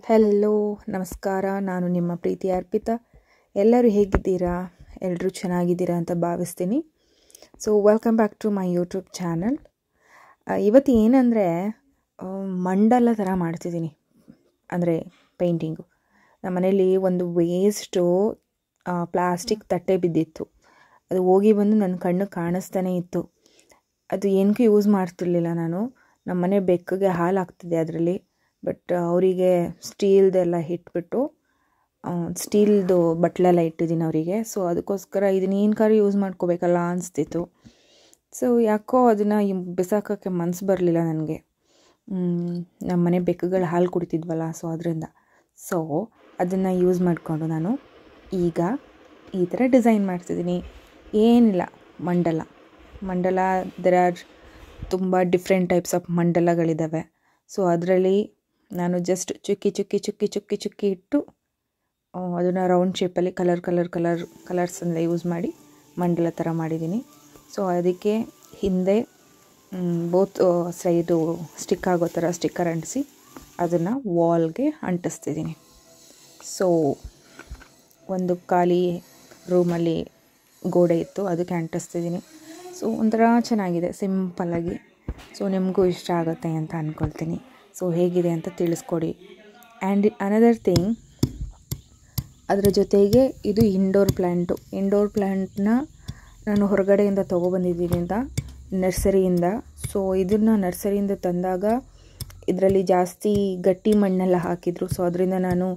Hello ನಮಸ್ಕಾರ, ನಾನು ನಿಮ್ಮ ಪ್ರೀತಿ ಅರ್ಪಿತಾ. ಎಲ್ಲರೂ ಹೇಗಿದ್ದೀರಾ? ಎಲ್ಲರೂ ಚೆನ್ನಾಗಿದ್ದೀರಾ ಅಂತ ಭಾವಿಸ್ತೀನಿ. So welcome back to my YouTube channel. ಇವತ್ತು ಏನಂದರೆ ಮಂಡಲ ಥರ ಮಾಡ್ತಿದ್ದೀನಿ, ಅಂದರೆ ಪೇಂಟಿಂಗು. ನಮ್ಮ ಮನೇಲಿ ಒಂದು ವೇಸ್ಟು ಪ್ಲಾಸ್ಟಿಕ್ ತಟ್ಟೆ ಬಿದ್ದಿತ್ತು. ಅದು ಹೋಗಿ ಬಂದು ನನ್ನ ಕಣ್ಣು ಕಾಣಿಸ್ತಾನೆ ಇತ್ತು. ಅದು ಏನಕ್ಕೂ ಯೂಸ್ ಮಾಡ್ತಿರ್ಲಿಲ್ಲ ನಾನು. ನಮ್ಮ ಮನೆ ಬೆಕ್ಕಿಗೆ ಹಾಲು ಹಾಕ್ತಿದ್ದೆ ಅದರಲ್ಲಿ. ಬಟ್ ಅವರಿಗೆ ಸ್ಟೀಲ್ದೆಲ್ಲ ಇಟ್ಬಿಟ್ಟು ಸ್ಟೀಲ್ದು ಬಟ್ಲೆಲ್ಲ ಇಟ್ಟಿದ್ದೀನಿ ಅವರಿಗೆ. ಸೊ ಅದಕ್ಕೋಸ್ಕರ ಇದನ್ನ ಏನಕ್ಕಾದ್ರೂ ಯೂಸ್ ಮಾಡ್ಕೋಬೇಕಲ್ಲ ಅನಿಸ್ತಿತ್ತು. ಸೊ ಯಾಕೋ ಅದನ್ನು ಬಿಸಾಕೋಕ್ಕೆ ಮನಸ್ಸು ಬರಲಿಲ್ಲ ನನಗೆ. ನಮ್ಮ ಮನೆ ಬೆಕ್ಕುಗಳು ಹಾಲು ಕುಡಿತಿದ್ವಲ್ಲ, ಸೊ ಅದರಿಂದ. ಸೊ ಅದನ್ನು ಯೂಸ್ ಮಾಡಿಕೊಂಡು ನಾನು ಈಗ ಈ ಥರ ಡಿಸೈನ್ ಮಾಡ್ತಿದ್ದೀನಿ. ಏನಿಲ್ಲ, ಮಂಡಲ ದೆರ್ ಆರ್ ತುಂಬ ಡಿಫ್ರೆಂಟ್ ಟೈಪ್ಸ್ ಆಫ್ ಮಂಡಲಗಳಿದ್ದಾವೆ. ಸೊ ಅದರಲ್ಲಿ ನಾನು ಜಸ್ಟ್ ಚುಕ್ಕಿ ಇಟ್ಟು ಅದನ್ನು ರೌಂಡ್ ಶೇಪಲ್ಲಿ ಕಲರ್ಸನ್ನೆಲ್ಲ ಯೂಸ್ ಮಾಡಿ ಮಂಡಲ ಥರ ಮಾಡಿದ್ದೀನಿ. ಸೊ ಅದಕ್ಕೆ ಹಿಂದೆ ಬೋತ್ ಸೈಡು ಸ್ಟಿಕ್ ಆಗೋ ಥರ ಸ್ಟಿಕ್ಕರ್ ಅಂಟಿಸಿ ಅದನ್ನು ವಾಲ್ಗೆ ಅಂಟಿಸ್ತಿದ್ದೀನಿ. ಸೊ ಒಂದು ಖಾಲಿ ರೂಮಲ್ಲಿ ಗೋಡೆ ಇತ್ತು, ಅದಕ್ಕೆ ಅಂಟಿಸ್ತಿದ್ದೀನಿ. ಸೊ ಒಂಥರ ಚೆನ್ನಾಗಿದೆ, ಸಿಂಪಲ್ಲಾಗಿ. ಸೊ ನಿಮಗೂ ಇಷ್ಟ ಆಗುತ್ತೆ ಅಂತ ಅಂದ್ಕೊಳ್ತೀನಿ. ಸೊ ಹೇಗಿದೆ ಅಂತ ತಿಳಿಸ್ಕೊಡಿ. ಆ್ಯಂಡ್ ಅನದರ್ ಥಿಂಗ್, ಅದರ ಜೊತೆಗೆ ಇದು ಇಂಡೋರ್ ಪ್ಲ್ಯಾಂಟ್ನ ನಾನು ಹೊರಗಡೆಯಿಂದ ತೊಗೊಬಂದಿದ್ದೀನಿ ಅಂತ, ನರ್ಸರಿಯಿಂದ. ಸೊ ಇದನ್ನು ನರ್ಸರಿಯಿಂದ ತಂದಾಗ ಇದರಲ್ಲಿ ಜಾಸ್ತಿ ಗಟ್ಟಿ ಮಣ್ಣೆಲ್ಲ ಹಾಕಿದರು. ಸೊ ಅದರಿಂದ ನಾನು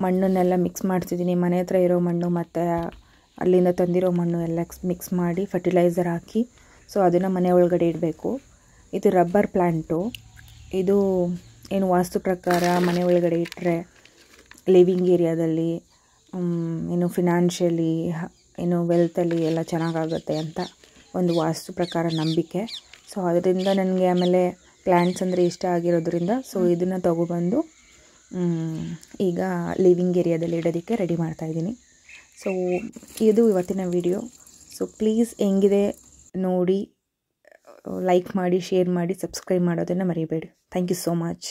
ಮಣ್ಣನ್ನೆಲ್ಲ ಮಿಕ್ಸ್ ಮಾಡ್ತಿದ್ದೀನಿ. ಮನೆ ಹತ್ರ ಇರೋ ಮಣ್ಣು ಮತ್ತು ಅಲ್ಲಿಂದ ತಂದಿರೋ ಮಣ್ಣು ಎಲ್ಲ ಮಿಕ್ಸ್ ಮಾಡಿ ಫರ್ಟಿಲೈಸರ್ ಹಾಕಿ ಸೊ ಅದನ್ನು ಮನೆ ಒಳಗಡೆ ಇಡಬೇಕು. ಇದು ರಬ್ಬರ್ ಪ್ಲ್ಯಾಂಟು. ಇದು ಏನು ವಾಸ್ತು ಪ್ರಕಾರ ಮನೆ ಒಳಗಡೆ ಇಟ್ಟರೆ ಲಿವಿಂಗ್ ಏರಿಯಾದಲ್ಲಿ ಏನು ಫಿನಾನ್ಷಿಯಲಿ ಏನು ವೆಲ್ತಲ್ಲಿ ಎಲ್ಲ ಚೆನ್ನಾಗಾಗುತ್ತೆ ಅಂತ ಒಂದು ವಾಸ್ತು ಪ್ರಕಾರ ನಂಬಿಕೆ. ಸೊ ಅದರಿಂದ ನನಗೆ ಆಮೇಲೆ ಪ್ಲ್ಯಾಂಟ್ಸ್ ಅಂದರೆ ಇಷ್ಟ ಆಗಿರೋದ್ರಿಂದ ಸೊ ಇದನ್ನು ತೊಗೊಬಂದು ಈಗ ಲಿವಿಂಗ್ ಏರಿಯಾದಲ್ಲಿ ಇಡೋದಕ್ಕೆ ರೆಡಿ ಮಾಡ್ತಾಯಿದ್ದೀನಿ. ಸೊ ಇದು ಇವತ್ತಿನ ವಿಡಿಯೋ. ಸೊ ಪ್ಲೀಸ್ ಹೆಂಗಿದೆ ನೋಡಿ, ಲೈಕ್ ಮಾಡಿ, ಶೇರ್ ಮಾಡಿ, ಸಬ್ಸ್ಕ್ರೈಬ್ ಮಾಡೋದನ್ನು ಮರಿಬೇಡಿ. Thank you so much.